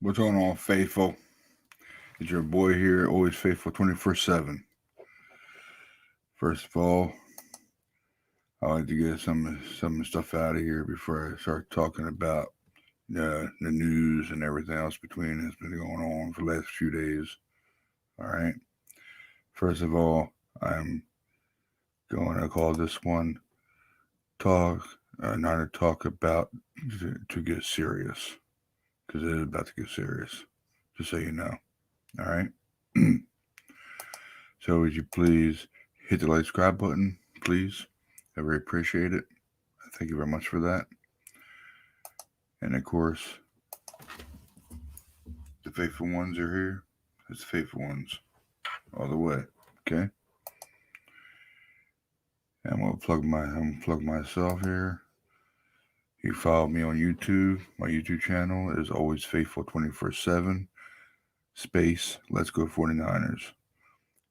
What's going on, faithful? It's your boy here, always faithful 24/7. First of all, I like to get some stuff out of here before I start talking about the news and everything else between that's been going on for the last few days. All right. First of all, I'm going to call this one talk, not a talk about to get serious, because it is about to get serious. Just so you know. All right. So would you please hit the like subscribe button, please? I very appreciate it. Thank you very much for that. And of course, the faithful ones are here. It's the faithful ones all the way. Okay. And I'm gonna plug myself here. You follow me on YouTube. My YouTube channel is always faithful 24/7. Space Let's Go 49ers.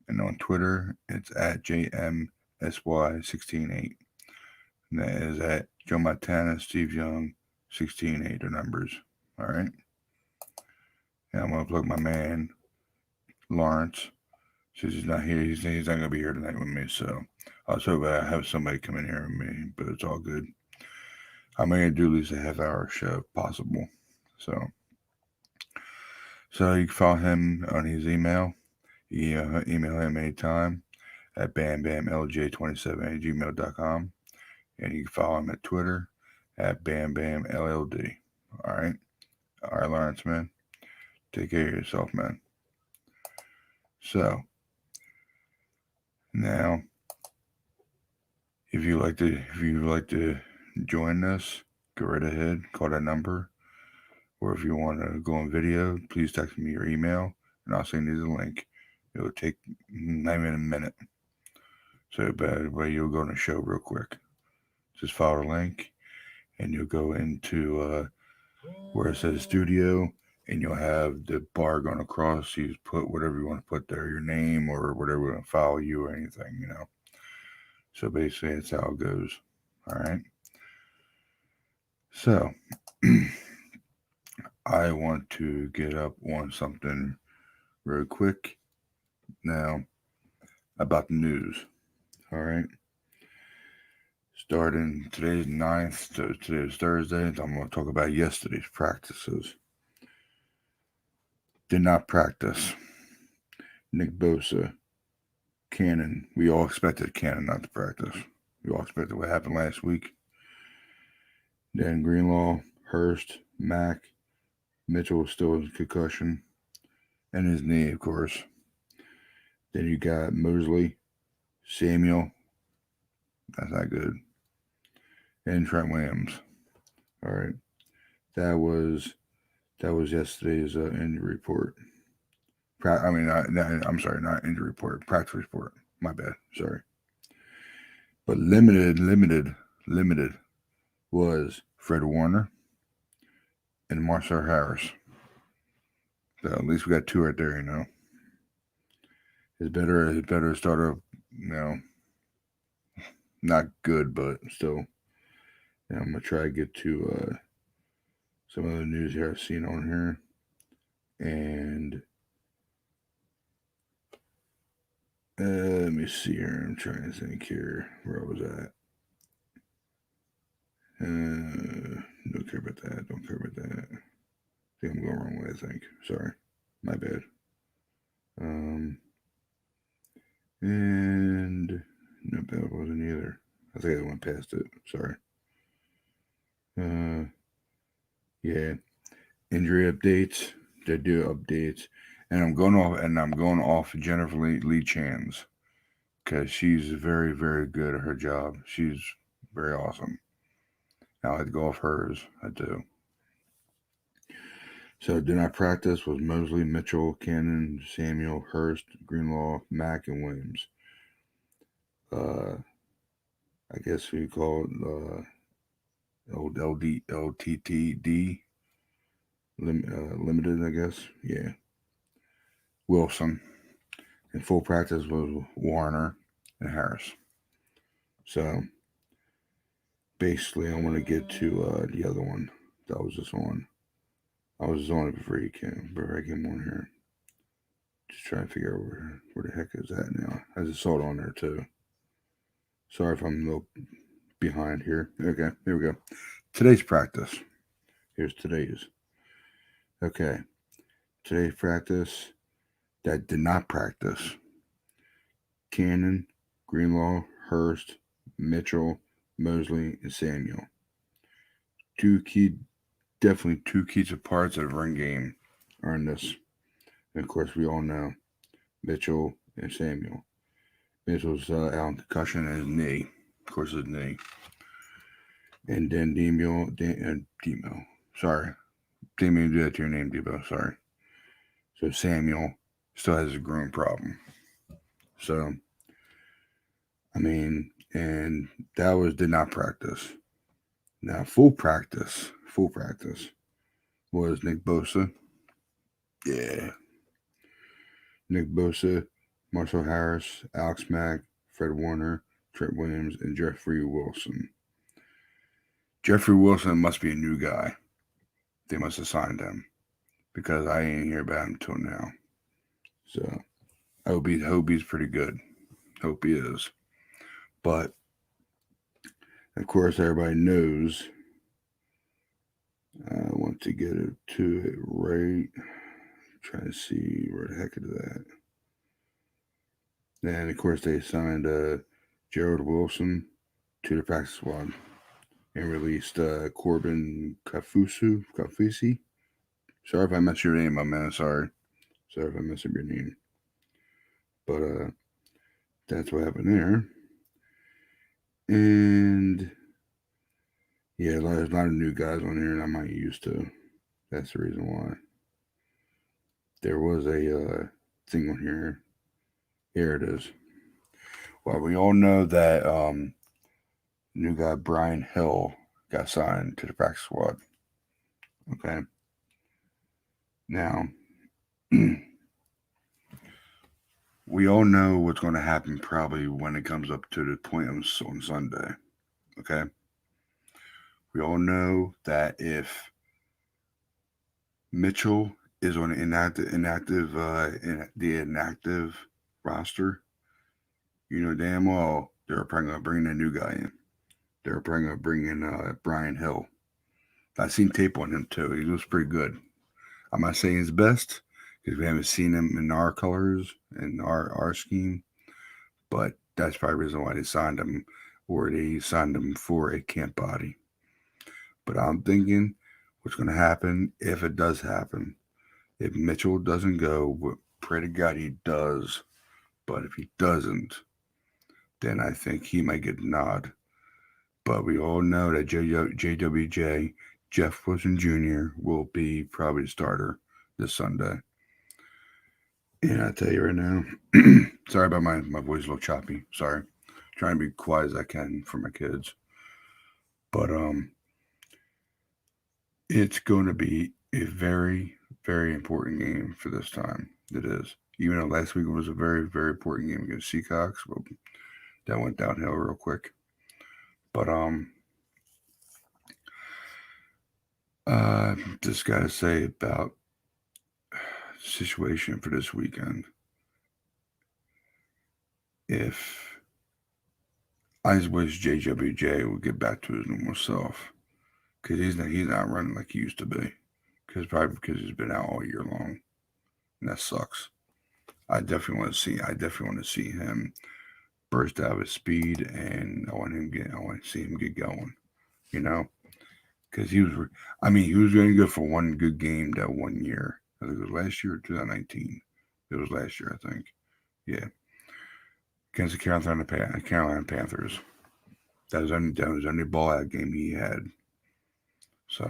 And on Twitter, it's at JMSY168. And that is at Joe Montana, Steve Young, 16-8, the numbers. All right. And I'm going to plug my man, Lawrence. Since he's not here, he's not going to be here tonight with me. So I was hoping I have somebody come in here with me, but it's all good. I'm going to do at least a half-hour show if possible. So you can follow him on his email. You email him anytime at bambamlj27@gmail.com. And you can follow him at Twitter at BamBamLLD. All right. All right, Lawrence, man. Take care of yourself, man. So now, if you like to join us, go right ahead. Call that number. Or if you want to go on video, please text me your email, and I'll send you the link. It will take not even a minute. So, but you'll go on the show real quick. Just follow the link, and you'll go into where it says studio, and you'll have the bar going across. You just put whatever you want to put there, your name or whatever you want to follow you or anything. So basically, that's how it goes. All right. So I want to get up on something real quick now about the news. All right. Starting today's 9th, so today's Thursday, I'm going to talk about yesterday's practices. Did not practice. Nick Bosa, Cannon. We all expected Cannon not to practice. We all expected what happened last week. Then Greenlaw, Hurst, Mack, Mitchell still has concussion, and his knee, of course. Then you got Mosley, Samuel. That's not good. And Trent Williams. All right, that was yesterday's injury report. I'm sorry, not injury report, practice report. My bad. Sorry. But limited was Fred Warner and Marcel Harris. So at least we got two right there. It's better to start off, not good, but still. I'm gonna try to get to some of the news here I've seen on here, and let me see here. I'm trying to think here where I was at. Don't care about that. Don't care about that. I think I'm going wrong way. I think. Sorry, my bad. And no, that wasn't either. I think I went past it. Sorry. Yeah. Injury updates. They do updates, and I'm going off Jennifer Lee Chan's because she's very very good at her job. She's very awesome. Now I had to go off hers. I do. So did not practice was Mosley, Mitchell, Cannon, Samuel, Hurst, Greenlaw, Mack, and Williams. I guess we call it LTTD limited. I guess Wilson. And full practice was Warner and Harris. So basically, I want to get to the other one that was just on. I was on it before I came on here. Just trying to figure out where the heck is that now. I just saw it on there too. Sorry if I'm a little behind here. Okay, here we go. Today's practice. Here's today's. Okay, today's practice that did not practice. Cannon, Greenlaw, Hurst, Mitchell, Mosley, and Samuel. Definitely two key parts of the run game are in this. And of course, we all know Mitchell and Samuel. Mitchell's out on concussion and his knee. Of course, his knee. And then Demo. Sorry. Didn't mean to do that to your name, Debo. Sorry. So Samuel still has a groin problem. So, I mean, and that did not practice. Now, full practice was Nick Bosa. Yeah. Nick Bosa, Marcel Harris, Alex Mack, Fred Warner, Trent Williams, and Jeffrey Wilson. Jeffrey Wilson must be a new guy. They must have signed him because I ain't hear about him till now. So I hope he's pretty good. Hope he is. But of course, everybody knows. I want to get it to it right. Trying to see where the heck is that. Then of course they signed Gerald Wilson to the practice squad and released Corbin Kafusi. Sorry if I messed your name up, man. Sorry if I messed up your name. But that's what happened there. And yeah, there's a lot of new guys on here, and I'm not used to. That's the reason why. There was a thing on here. Here it is. Well, we all know that new guy Brian Hill got signed to the practice squad. Okay. Now, we all know what's going to happen probably when it comes up to the point on Sunday. Okay. We all know that if Mitchell is on the inactive roster, you know damn well they're probably going to bring a new guy in. They're probably going to bring in Brian Hill. I've seen tape on him too. He looks pretty good. I'm not saying he's best because we haven't seen him in our colors and our scheme, but that's probably the reason why they signed him, or they signed him for a camp body. But I'm thinking what's going to happen if it does happen. If Mitchell doesn't go, pray to God he does. But if he doesn't, then I think he might get a nod. But we all know that JWJ, Jeff Wilson Jr., will be probably the starter this Sunday. And I tell you right now, sorry about my voice a little choppy. Sorry. Trying to be quiet as I can for my kids. But it's going to be a very, very important game for this time. It is. Even though last week was a very, very important game against Seahawks, but that went downhill real quick. But just gotta say about the situation for this weekend. If I just wish JWJ would get back to his normal self, because he's not running like he used to be, probably because he's been out all year long, and that sucks. I definitely want to see him burst out of his speed, and I want to see him get going. You know, because he was really good for one good game that 1 year. I think it was last year, 2019. It was last year, I think. Yeah, against the Carolina Panthers. That was only ball out game he had. So,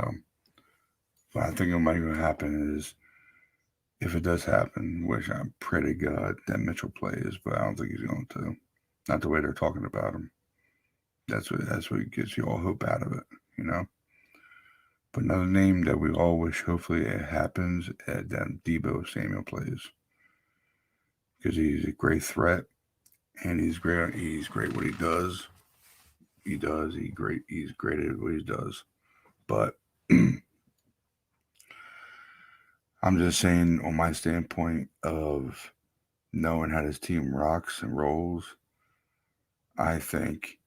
what I think might going to happen is, if it does happen, which I'm pretty God that Mitchell plays, but I don't think he's going to. Not the way they're talking about him. That's what gets you all hope out of it, you know. But another name that we all wish hopefully it happens that Deebo Samuel plays, because he's a great threat and he's great. He's great what he does. He's great at what he does. But I'm just saying, on my standpoint of knowing how this team rocks and rolls, I think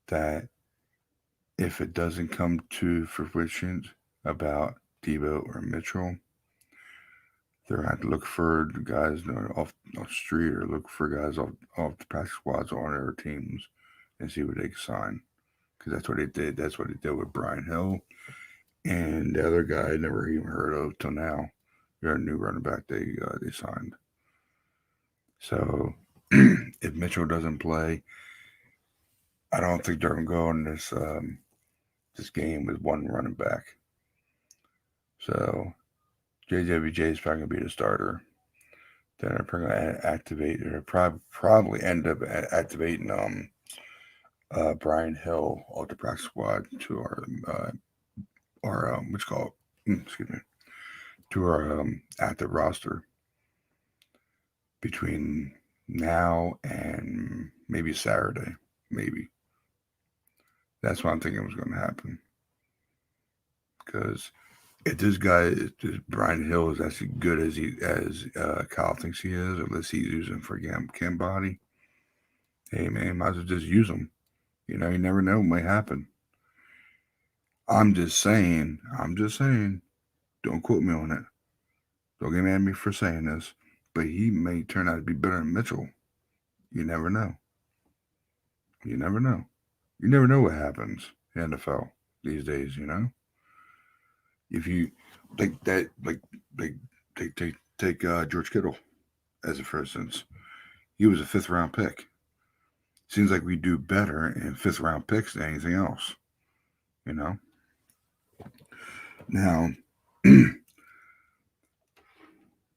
that if it doesn't come to fruition about Debo or Mitchell, they're going to have to look for the guys off the street or look for guys off the practice squads on their teams and see what they can sign. Because that's what they did. That's what they did with Brian Hill and the other guy I never even heard of till now. They're a new running back they signed. So if Mitchell doesn't play, I don't think they're going to go in this game with one running back. So JWJ is probably going to be the starter. Then they're probably going to activate. They're probably end up activating Brian Hill off the practice squad to our what's called excuse me, to our active roster between now and maybe Saturday. Maybe that's what I'm thinking was going to happen. Because if this guy, if Brian Hill, is actually good as Kyle thinks he is, or let's he's using for Cam Body, hey man, might as well just use him. You know, you never know what might happen. I'm just saying. Don't quote me on it. Don't get mad at me for saying this, but he may turn out to be better than Mitchell. You never know. You never know. You never know what happens in the NFL these days. You know, if you like that, take George Kittle as a for instance. He was a fifth round pick. Seems like we do better in fifth round picks than anything else. You know. Now, I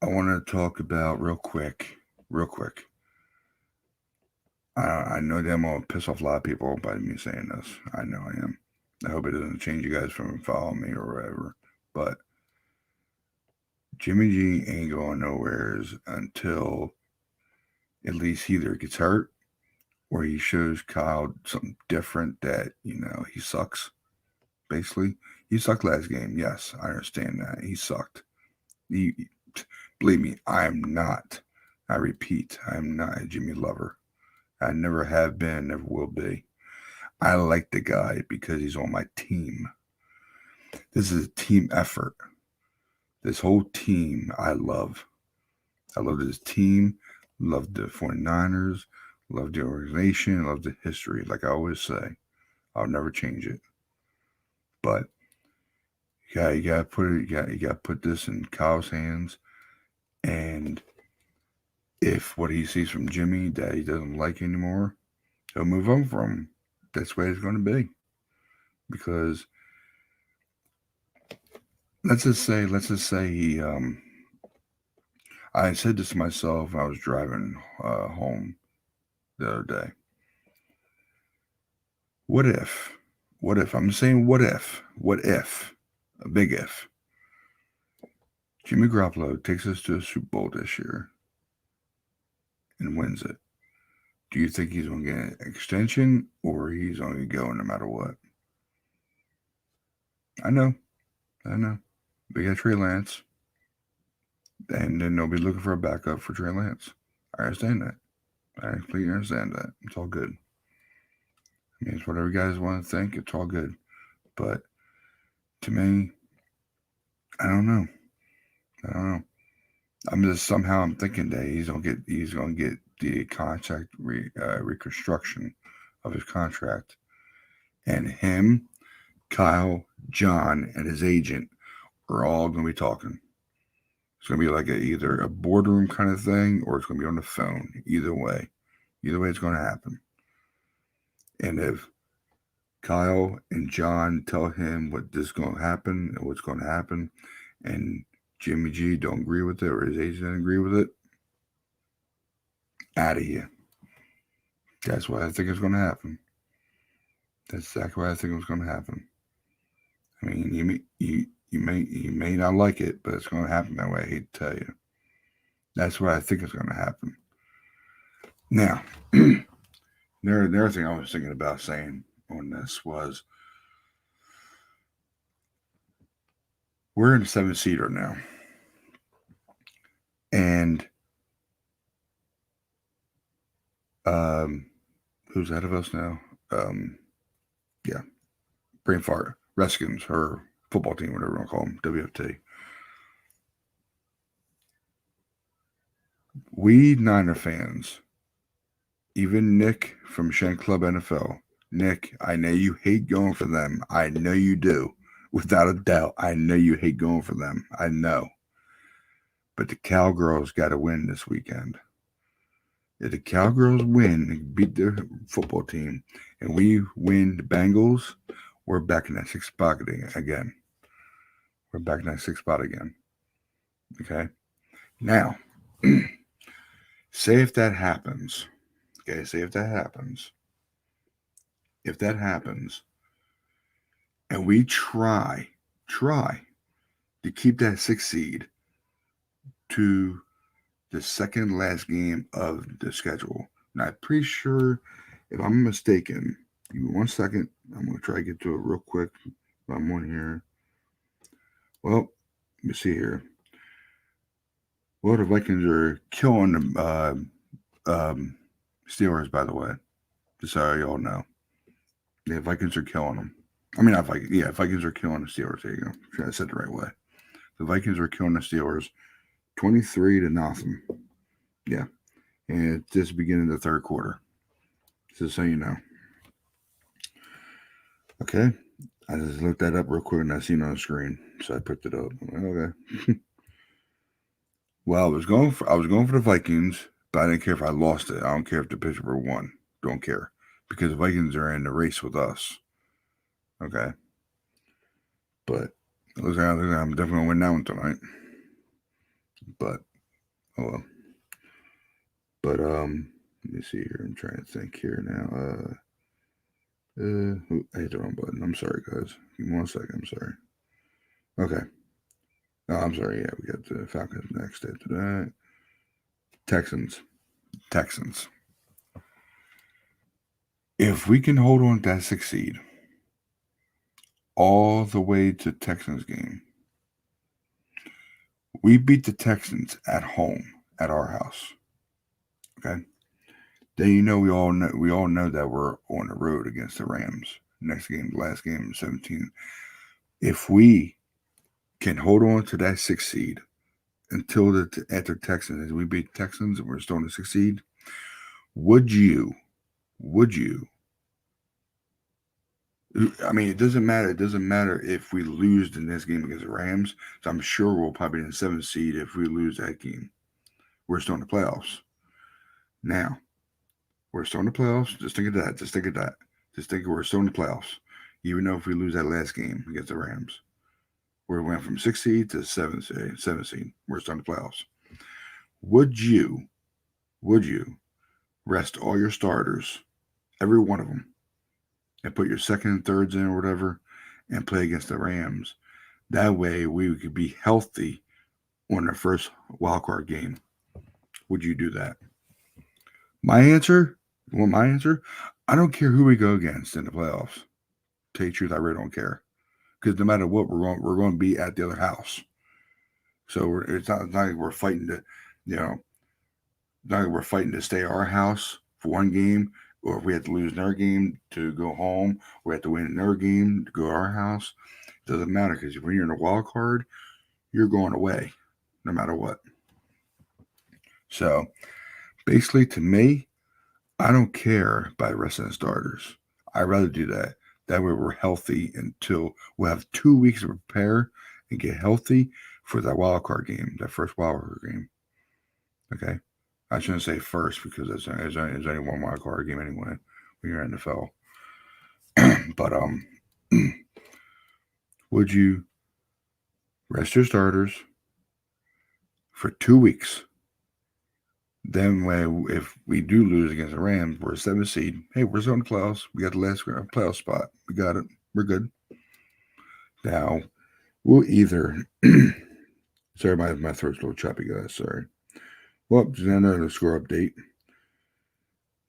want to talk about real quick. I know that I'm gonna piss off a lot of people by me saying this. I know I am. I hope it doesn't change you guys from following me or whatever. But Jimmy G ain't going nowheres until at least he either gets hurt or he shows Kyle something different that, he sucks. Basically, he sucked last game. Yes, I understand that. He sucked. He, believe me, I'm not. I repeat, I'm not a Jimmy lover. I never have been, never will be. I like the guy because he's on my team. This is a team effort. This whole team I love. I love this team, love the 49ers, love the organization, love the history. Like I always say, I'll never change it. But you gotta put this in Kyle's hands. And if what he sees from Jimmy that he doesn't like anymore, he'll move on from him. That's the way it's going to be. Because let's just say he I said this to myself when I was driving home the other day. What if I'm saying what if a big if Jimmy Garoppolo takes us to a Super Bowl this year and wins it? Do you think he's going to get an extension or he's going to go no matter what? I know. We got Trey Lance, and then they'll be looking for a backup for Trey Lance. I understand that. I completely understand that. It's all good. I mean, it's whatever you guys want to think. It's all good. But to me, I don't know. I'm just somehow I'm thinking that he's gonna get the contract reconstruction of his contract, and him, Kyle, John, and his agent are all gonna be talking. It's gonna be like either a boardroom kind of thing, or it's gonna be on the phone. Either way, it's gonna happen. And if Kyle and John tell him what is going to happen and what's going to happen, and Jimmy G don't agree with it or his agent doesn't agree with it, out of here. That's what I think is going to happen. That's exactly what I think was going to happen. I mean, you may not like it, but it's going to happen that way. I hate to tell you. That's what I think is going to happen. Now, the other thing I was thinking about saying on this was, we're in a 7-seater now. And who's ahead of us now? Yeah, brain fart. Redskins, her football team, whatever you want to call them, WFT. We Niner fans, even Nick from Shank Club NFL, Nick, I know you hate going for them. I know you do. Without a doubt, I know you hate going for them. I know. But the Cowgirls got to win this weekend. If the Cowgirls win and beat their football team, and we win the Bengals, we're back in that sixth spot again. We're back in that sixth spot again. Okay? Now, say if that happens. Okay, say if that happens. If that happens, and we try to keep that sixth seed to the second last game of the schedule. Now, I'm pretty sure, if I'm mistaken, give me 1 second. I'm going to try to get to it real quick. I'm on here. Well, let me see here. Well, the Vikings are killing the Steelers, by the way. Just so y'all know. The Vikings are killing them. I mean, not Vikings. Yeah, Vikings are killing the Steelers. There you go. Sure, I said it the right way. The Vikings are killing the Steelers 23-0. Yeah. And it's just beginning the third quarter. Just so you know. Okay. I just looked that up real quick and I seen it on the screen. So I picked it up. I'm like, okay. Well, I was going for the Vikings, but I didn't care if I lost it. I don't care if the Pittsburgh won. Don't care. Because the Vikings are in the race with us. Okay. But I'm definitely gonna win that one tonight. But oh well. But let me see here. I'm trying to think here now. I hit the wrong button. I'm sorry, guys. Give me 1 second. I'm sorry. Okay. Oh, I'm sorry. Yeah, we got the Falcons next after that. Texans. If we can hold on to that sixth seed all the way to Texans game, we beat the Texans at home at our house. Okay. Then we all know that we're on the road against the Rams. Next game, last game, 17. If we can hold on to that sixth seed until after Texans, as we beat Texans and we're still in the sixth seed, would you? I mean, it doesn't matter. It doesn't matter if we lose the next game against the Rams. So I'm sure we'll probably be in the seventh seed if we lose that game. We're still in the playoffs. Now, we're still in the playoffs. Just think of that. Just think we're still in the playoffs. Even though if we lose that last game against the Rams, we went from 6th seed to 7th seed. We're still in the playoffs. Would you rest all your starters, every one of them, and put your second and thirds in or whatever, and play against the Rams? That way we could be healthy on the first wild card game. Would you do that? My answer? You want my answer? I don't care who we go against in the playoffs. To tell you the truth, I really don't care. Because no matter what, we're going to be at the other house. So it's not like we're fighting to, not like we're fighting to stay at our house for one game, or if we have to lose another game to go home, we have to win another game to go to our house. It doesn't matter, because when you're in a wild card, you're going away, no matter what. So basically, to me, I don't care by resting the starters. I'd rather do that. That way we're healthy until we'll have 2 weeks to prepare and get healthy for that wild card game, that first wild card game. Okay? I shouldn't say first, because there's only one wild card game anyway when you're in the NFL. But would you rest your starters for 2 weeks? Then if we do lose against the Rams, we're a 7th seed. Hey, we're still in the playoffs. We got the last playoff spot. We got it. We're good. Now, we'll either... Sorry, my throat's a little choppy, guys. Sorry. Well, just another score update.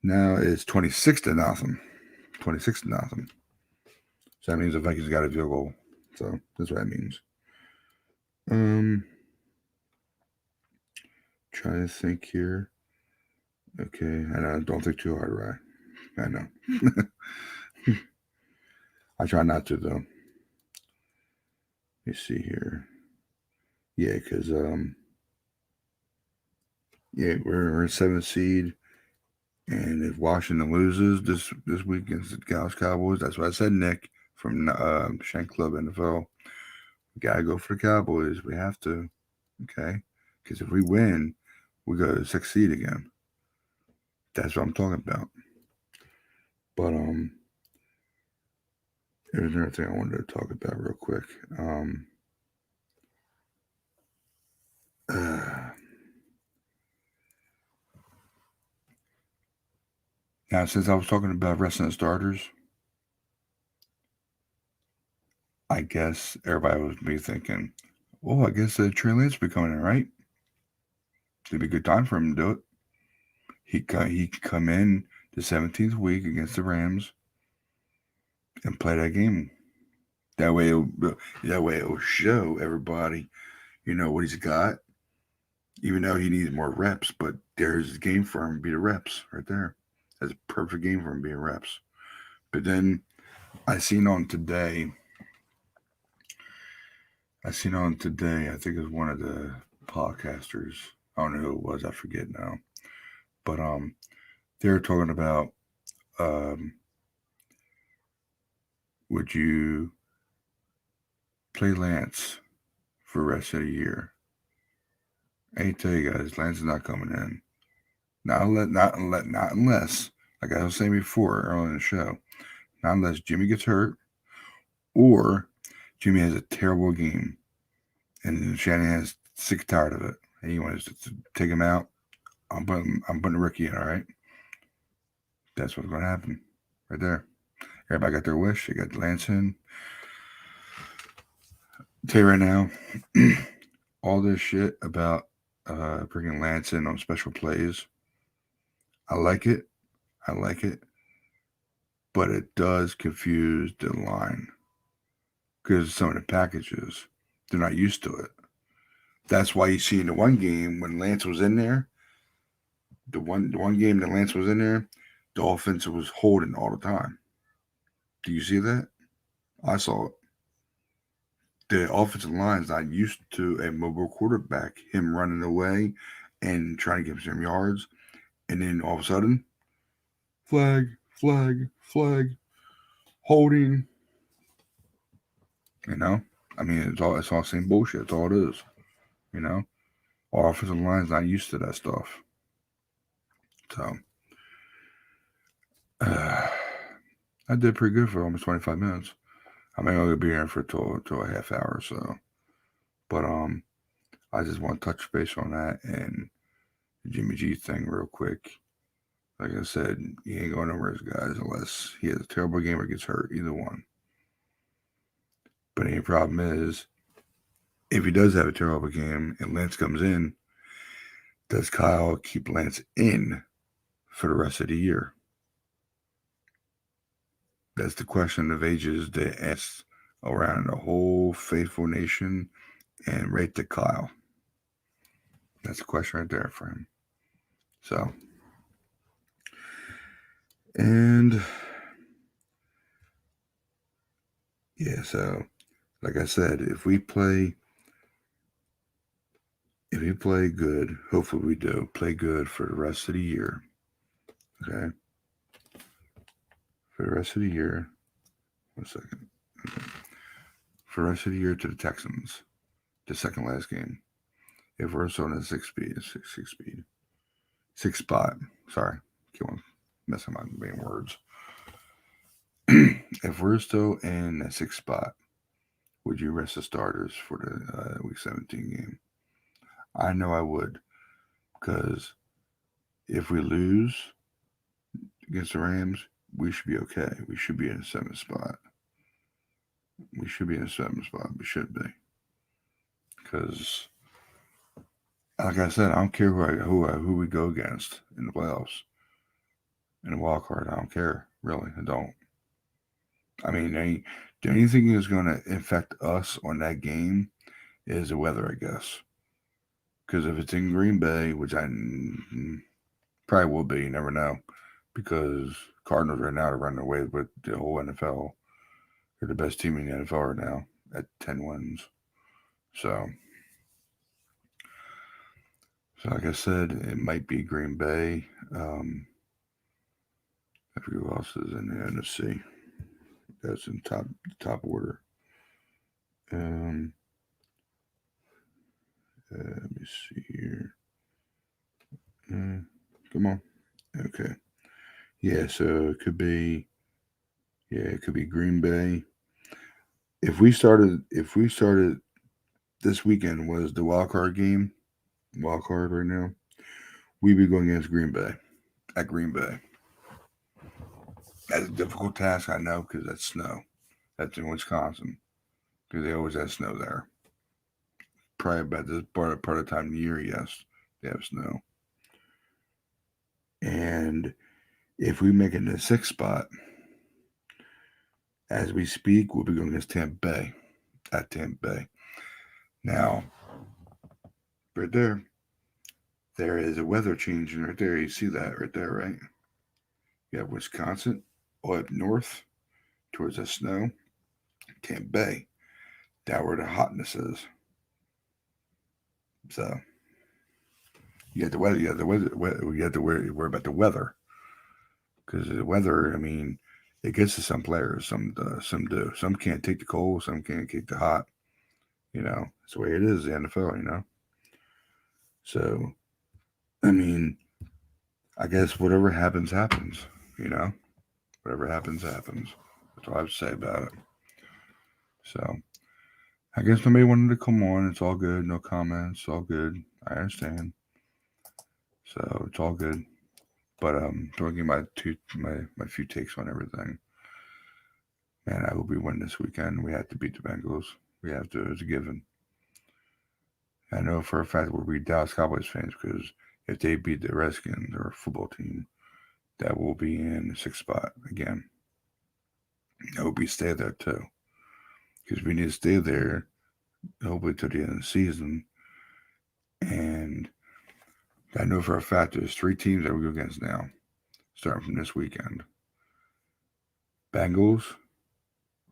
Now it's 26-0. 26-0. So that means the Vikings got a field goal. So that's what that means. trying to think here. Okay, and don't think too hard, right? I know. I try not to though. Let me see here. Yeah, because yeah, we're in 7th seed, and if Washington loses this week against the Dallas Cowboys, that's what I said, Nick from Shank Club NFL. We gotta go for the Cowboys. We have to, okay? Because if we win, we go to 6th seed again. That's what I'm talking about. But there's another thing I wanted to talk about real quick. Now, since I was talking about resting the starters, I guess everybody was be thinking, well, I guess Trey Lance will be coming in, right? It'd be a good time for him to do it. He could come in the 17th week against the Rams and play that game. That way it'll show everybody, what he's got. Even though he needs more reps, but there's his game for him to be the reps right there. That's a perfect game for him being reps. But then I seen on today, I think it was one of the podcasters. I don't know who it was, I forget now. But they were talking about would you play Lance for the rest of the year? I tell you guys, Lance is not coming in. Not unless, like I was saying before earlier in the show, not unless Jimmy gets hurt or Jimmy has a terrible game and Shanahan's sick tired of it. And he wants to take him out. I'm putting Ricky in, all right? That's what's going to happen right there. Everybody got their wish. They got Lance in. I'll tell you right now, all this shit about bringing Lance in on special plays, I like it. But it does confuse the line because some of the packages, they're not used to it. That's why you see in the one game when Lance was in there, the one game that Lance was in there, the offense was holding all the time. Do you see that? I saw it. The offensive line is not used to a mobile quarterback, him running away and trying to get some yards, and then all of a sudden, flag, holding. I mean, it's all the same bullshit. It's all it is. Our offensive line's not used to that stuff. So, I did pretty good for almost 25 minutes. I may only be here for till a half hour or so. But I just want to touch base on that and the Jimmy G thing real quick. Like I said, he ain't going nowhere, guys, unless he has a terrible game or gets hurt. Either one. But the problem is, if he does have a terrible game and Lance comes in, does Kyle keep Lance in for the rest of the year? That's the question of ages they ask around the whole faithful nation and right to Kyle. That's a question right there for him. So, and yeah, so like I said, if we play good, hopefully we do play good for the rest of the year. Okay. For the rest of the year. 1 second. Okay. For the rest of the year to the Texans, the second last game. If we're still in a six spot. Sorry, keep on messing my main words. If we're still in a 6th spot, would you rest the starters for the Week 17 game? I know I would, because if we lose against the Rams, we should be okay. We should be in a 7th spot. We should be, because like I said, I don't care who we go against in the playoffs, in the wild card. I don't care, really. I don't. I mean, the only thing that's going to affect us on that game is the weather, I guess. Because if it's in Green Bay, which I probably will be, you never know. Because Cardinals right now are running away with the whole NFL. They're the best team in the NFL right now at 10 wins. So like I said, it might be Green Bay. I forget who else is in the NFC. That's in top order. Um, let me see here. Come on. Okay. Yeah, so it could be Green Bay. If we started this weekend was the wild card game, wild card right now, we'd be going against Green Bay at Green Bay. That's a difficult task, I know, because that's snow. That's in Wisconsin, because they always have snow there. Probably about this part of the time of the year, yes, they have snow. And if we make it in the sixth spot, as we speak, we'll be going against Tampa Bay at Tampa Bay. Now, right there is a weather changing right there. You see that right there, right? You have Wisconsin all up north towards the snow, Tampa Bay, down where the hotness is. So you have the weather. You have the weather. You have to worry about the weather, because the weather. I mean, it gets to some players. Some do. Some can't take the cold. Some can't take the hot. It's the way it is. The NFL. So, I mean, I guess whatever happens, happens. Whatever happens, happens. That's all I have to say about it. So, I guess nobody wanted to come on. It's all good. No comments. All good. I understand. So it's all good. But don't give my few takes on everything. Man, I hope we win this weekend. We have to beat the Bengals. We have to. It's a given. I know for a fact we'll be Dallas Cowboys fans, because if they beat the Redskins, or football team, that will be in the sixth spot again. I hope we stay there too, because we need to stay there hopefully till the end of the season. And I know for a fact there's 3 teams that we go against now, starting from this weekend: Bengals,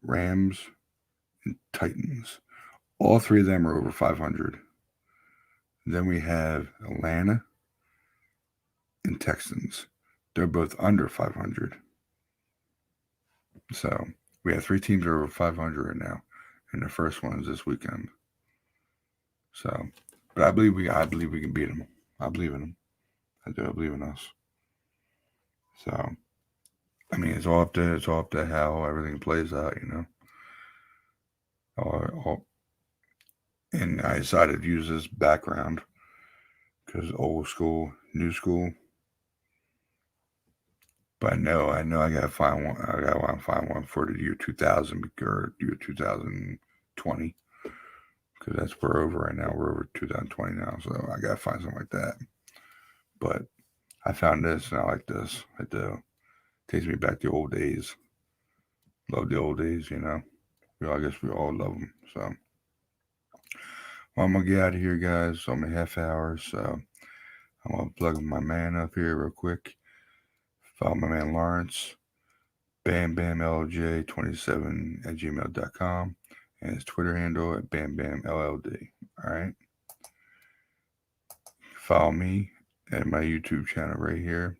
Rams, and Titans. All 3 of them are over 500. Then we have Atlanta and Texans. They're both under 500. So we have 3 teams that are over 500 right now, and the first one is this weekend. So, but I believe we can beat them. I believe in them. I do. I believe in us. So, I mean, it's all up to how everything plays out, And I decided to use this background because old school, new school. But I know I gotta find one. I gotta find one for the year 2000 or year 2020, because that's we're over right now. We're over 2020 now, so I gotta find something like that. But I found this, and I like this. It takes me back to the old days. Love the old days, I guess we all love them. So, well, I'm gonna get out of here, guys. It's only half hour, so I'm gonna plug my man up here real quick. Follow my man Lawrence, BamBamLJ27@gmail.com, and his Twitter handle at BamBamLLD. All right. Follow me at my YouTube channel right here.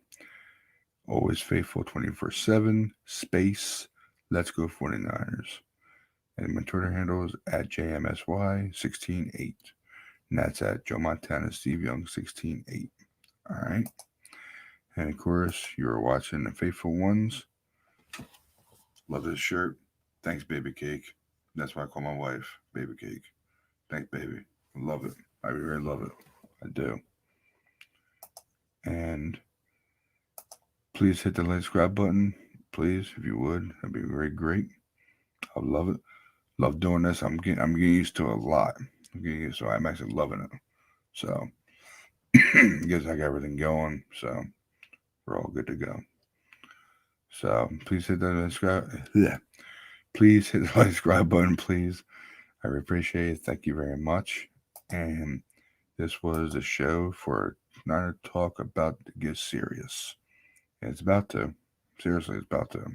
Always Faithful 24/7 space. Let's go 49ers. And my Twitter handle is at JMSY168. And that's at Joe Montana Steve Young 168. All right. And of course, you're watching the Faithful Ones. Love this shirt. Thanks, Baby Cake. That's why I call my wife Baby Cake. Thanks, baby. I love it. I really love it. I do. And please hit the like, subscribe button. Please, if you would. That'd be very great. I love it. Love doing this. I'm getting used to it a lot. I'm actually loving it. So I guess I got everything going. So we're all good to go. So please hit the subscribe. Yeah. Please hit the like, subscribe button, please. I appreciate it. Thank you very much. And This was a show for not to talk about to get serious. And it's about to. Seriously, it's about to.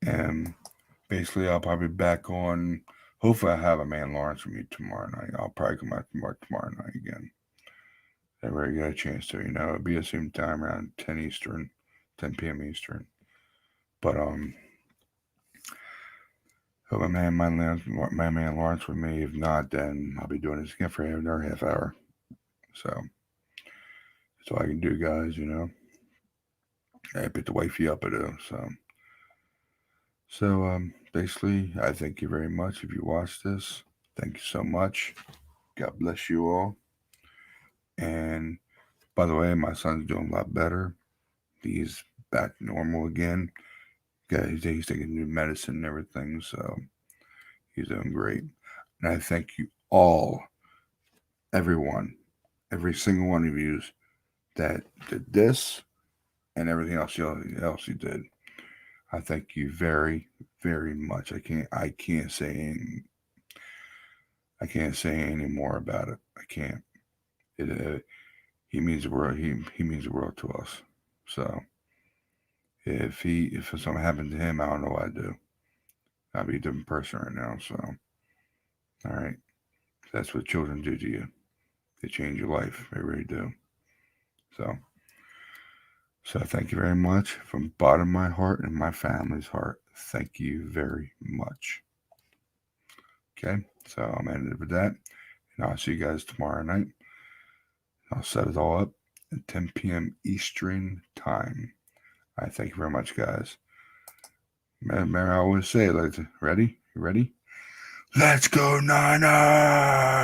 And basically, I'll probably be back on. Hopefully, I have a man Lawrence from you tomorrow night. I'll probably come out tomorrow night again. Everybody got a chance to, it'll be the same time around 10 Eastern, 10 p.m. Eastern. But hope my man Lawrence with me. If not, then I'll be doing this again for another half hour. So that's all I can do, guys. I picked the wifey up at it. So basically, I thank you very much if you watched this. Thank you so much. God bless you all. And by the way, my son's doing a lot better. He's back to normal again. He's taking new medicine and everything, so he's doing great. And I thank you all, everyone, every single one of you that did this and everything else you did. I thank you very, very much. I can't say any more about it. I can't. He means the world. He means the world to us. So if something happened to him, I don't know what I'd do. I'd be a different person right now. So all right, that's what children do to you. They change your life. They really do. So thank you very much from the bottom of my heart and my family's heart. Thank you very much. Okay, so I'm ending it with that, and I'll see you guys tomorrow night. I'll set it all up at 10 p.m. Eastern time. I thank you very much, guys. Remember, I always say, ready? You ready? Let's go, Nana!